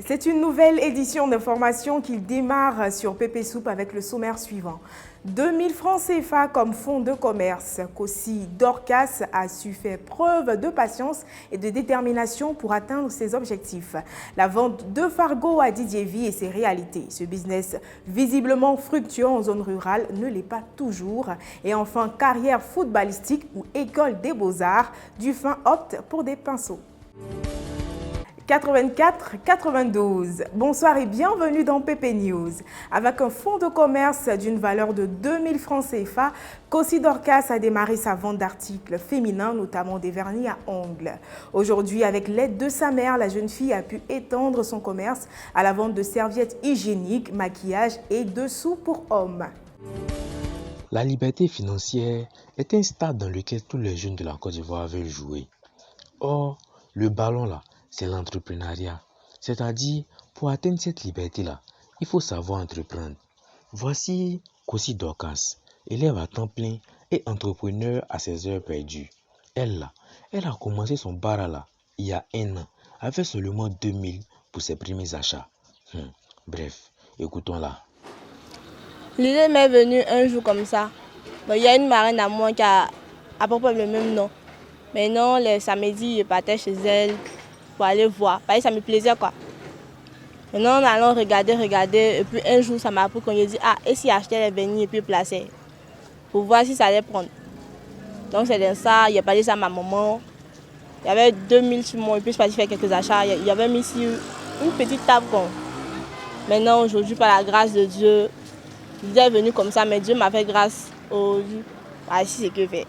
C'est une nouvelle édition d'information qui démarre sur Pépé Soupe avec le sommaire suivant. 2000 francs CFA comme fonds de commerce. qu'aussi Dorcas a su faire preuve de patience et de détermination pour atteindre ses objectifs. La vente de Fargo à Didier Vie et ses réalités. Ce business visiblement fructueux en zone rurale ne l'est pas toujours. Et enfin, carrière footballistique ou école des beaux-arts. Dufin opte pour des pinceaux. 84-92. Bonsoir et bienvenue dans PP News. Avec un fonds de commerce d'une valeur de 2000 francs CFA, qu'aussi Dorcas a démarré sa vente d'articles féminins, notamment des vernis à ongles. Aujourd'hui, avec l'aide de sa mère, la jeune fille a pu étendre son commerce à la vente de serviettes hygiéniques, maquillage et dessous pour hommes. La liberté financière est un stade dans lequel tous les jeunes de la Côte d'Ivoire veulent jouer. Or, le ballon là, c'est l'entrepreneuriat. C'est-à-dire, pour atteindre cette liberté-là, il faut savoir entreprendre. Voici qu'aussi Dorcas, élève à temps plein et entrepreneur à ses heures perdues. Elle a commencé son bar là, il y a 1 an, avec seulement 2000 pour ses premiers achats. Bref, écoutons-la. L'idée m'est venue un jour comme ça. Il y a une marraine à moi qui a à peu près le même nom. Mais non, les samedis, je partais chez elle pour aller voir. Parce que ça me plaisait quoi. Maintenant, en allant regarder. Et puis un jour, ça m'a appris qu'on lui dit, et si achetait les vernis et puis plaçait pour voir si ça allait prendre. Donc c'est dans ça, il a parlé ça à ma maman. Il y avait 2000 sur moi et puis je suis partie faire quelques achats. Il y avait mis ici une petite table. Maintenant, aujourd'hui, par la grâce de Dieu, l'idée est venue comme ça, mais Dieu m'a fait grâce aujourd'hui. Ici, c'est que fait.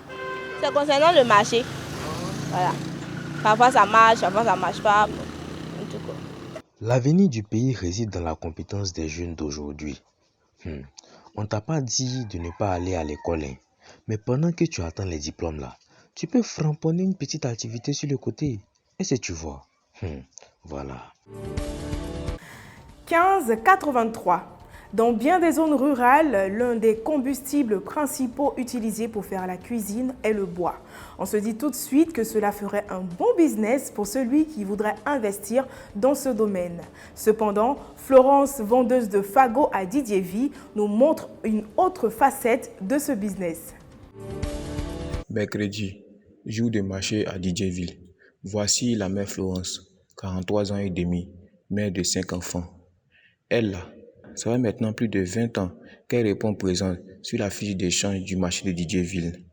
C'est concernant le marché. Voilà. Parfois ça marche pas. En tout cas. L'avenir du pays réside dans la compétence des jeunes d'aujourd'hui. On t'a pas dit de ne pas aller à l'école, mais pendant que tu attends les diplômes là, tu peux framponner une petite activité sur le côté. Est-ce que tu vois? Voilà. 15-83. Dans bien des zones rurales, l'un des combustibles principaux utilisés pour faire la cuisine est le bois. On se dit tout de suite que cela ferait un bon business pour celui qui voudrait investir dans ce domaine. Cependant, Florence, vendeuse de fagots à Didier Vie, nous montre une autre facette de ce business. Mercredi, jour de marché à Didierville. Voici la mère Florence, 43 ans et demi, mère de 5 enfants. Elle là, ça fait maintenant plus de 20 ans qu'elle répond présente sur la fiche d'échange du marché de Didierville.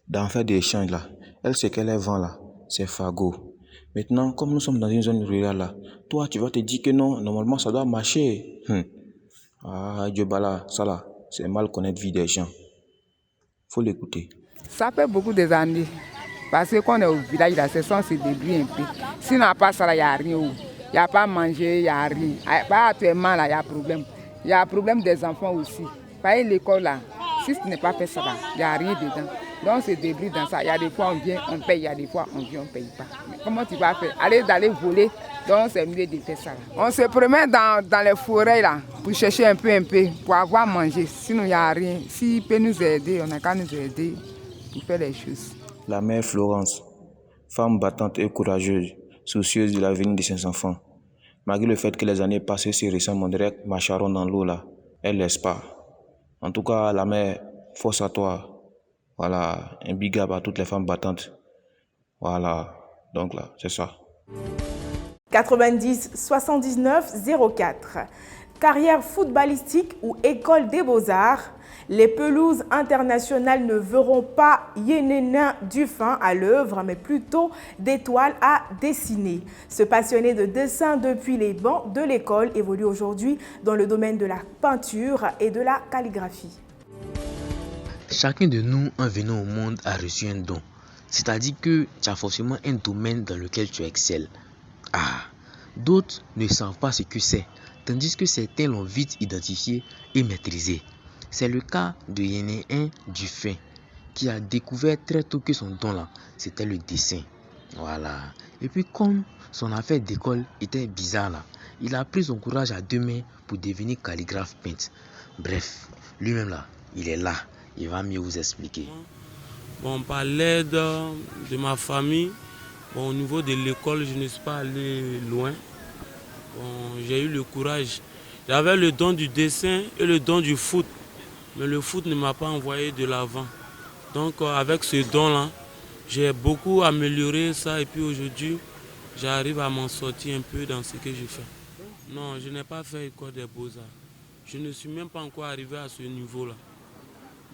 Dans le fait d'échange là, elle ce qu'elle vend là, c'est fagot. Maintenant, comme nous sommes dans une zone rurale là, toi tu vas te dire que non, normalement ça doit marcher. Dieu bala, ça là, c'est mal connaître vie des gens. Faut l'écouter. Ça fait beaucoup des années. Parce que quand on est au village, là, ce sont ses débuts un peu. Sinon, à part ça, il n'y a rien. Il n'y a pas à manger, il n'y a rien. Pas actuellement, là, il y a problème. Il y a problème des enfants aussi. Par l'école, là, si ce n'est pas fait ça, il n'y a rien dedans. Donc, c'est débris dans ça. Il y a des fois, on vient, on paye. Il y a des fois, on vient, on ne paye pas. Mais comment tu vas faire? D'aller voler. Donc, c'est mieux de faire ça. Là. On se promène dans les forêts, là, pour chercher un peu, pour avoir mangé. Sinon, il n'y a rien. S'il peut nous aider, on n'a qu'à nous aider pour faire les choses. La mère Florence, femme battante et courageuse, soucieuse de l'avenir de ses enfants. Malgré le fait que les années passées se ressemblent direct marcheront dans l'eau là, elle laisse pas. En tout cas, la mère, force à toi. Voilà, un big up à toutes les femmes battantes. Voilà, donc là, c'est ça. 90-79-04. Carrière footballistique ou école des beaux-arts. Les pelouses internationales ne verront pas Yénéna Dufin à l'œuvre, mais plutôt d'étoiles à dessiner. Ce passionné de dessin depuis les bancs de l'école évolue aujourd'hui dans le domaine de la peinture et de la calligraphie. Chacun de nous, en venant au monde, a reçu un don. C'est-à-dire que tu as forcément un domaine dans lequel tu excelles. D'autres ne savent pas ce que c'est, tandis que certains l'ont vite identifié et maîtrisé. C'est le cas de Yénéna Dufin, qui a découvert très tôt que son don là, c'était le dessin. Voilà. Et puis comme son affaire d'école était bizarre là, il a pris son courage à 2 mains pour devenir calligraphe peintre. Bref, lui-même là, il est là. Il va mieux vous expliquer. Bon, par l'aide de ma famille, au niveau de l'école, je ne suis pas allé loin. Bon, j'ai eu le courage. J'avais le don du dessin et le don du foot. Mais le foot ne m'a pas envoyé de l'avant. Donc avec ce don-là, j'ai beaucoup amélioré ça et puis aujourd'hui, j'arrive à m'en sortir un peu dans ce que je fais. Non, je n'ai pas fait école des beaux-arts. Je ne suis même pas encore arrivé à ce niveau-là.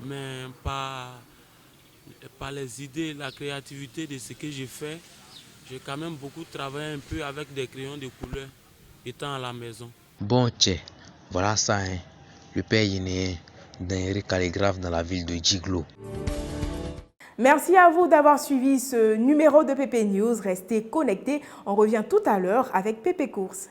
Mais par les idées, la créativité de ce que je fais, j'ai quand même beaucoup travaillé un peu avec des crayons de couleur étant à la maison. Bon, tchè, voilà ça, hein. Le père guinéen d'un calligraphe dans la ville de Djiglo. Merci à vous d'avoir suivi ce numéro de PP News. Restez connectés. On revient tout à l'heure avec PP Course.